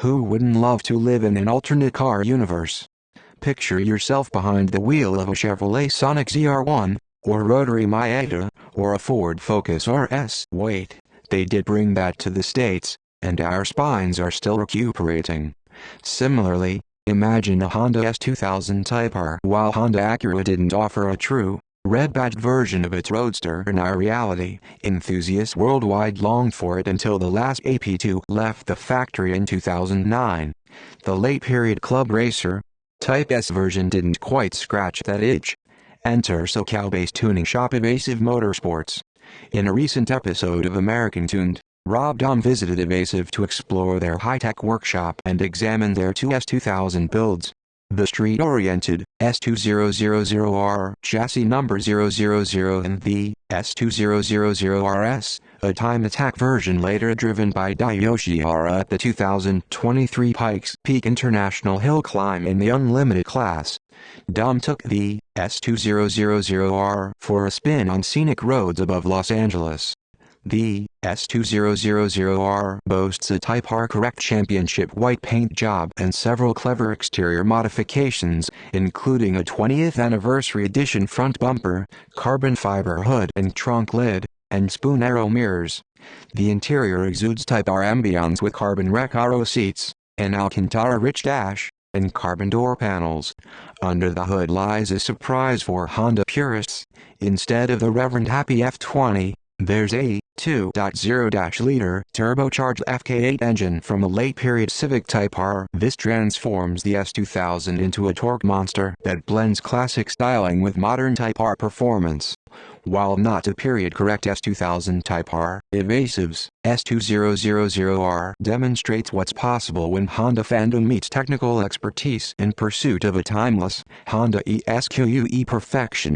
Who wouldn't love to live in an alternate car universe? Picture yourself behind the wheel of a Chevrolet Sonic ZR1, or rotary Miata, or a Ford Focus RS. Wait, they did bring that to the States, and our spines are still recuperating. Similarly, imagine a Honda S2000 Type R. While Honda Acura didn't offer a true, red-badged version of its roadster in our reality, enthusiasts worldwide longed for it until the last AP2 left the factory in 2009. The late-period club racer, Type S version didn't quite scratch that itch. Enter SoCal-based tuning shop Evasive Motorsports. In a recent episode of American Tuned, Rob Dom visited Evasive to explore their high-tech workshop and examine their two S2000 builds. The street-oriented S2000R chassis number 000 and the S2000RS, a time attack version later driven by Daiyoshi Hara at the 2023 Pikes Peak International Hill Climb in the Unlimited class. Dom took the S2000R for a spin on scenic roads above Los Angeles. The S2000R boasts a Type R Correct Championship white paint job and several clever exterior modifications, including a 20th anniversary edition front bumper, carbon fiber hood and trunk lid, and spoon arrow mirrors. The interior exudes Type R ambience with carbon Recaro seats, an Alcantara-rich dash, and carbon door panels. Under the hood lies a surprise for Honda purists. Instead of the Reverend Happy F20, there's a 2.0-liter turbocharged FK8 engine from a late-period Civic Type R. This transforms the S2000 into a torque monster that blends classic styling with modern Type R performance. While not a period-correct S2000 Type R, Evasive's S2000R demonstrates what's possible when Honda fandom meets technical expertise in pursuit of a timeless Honda ESQUE perfection.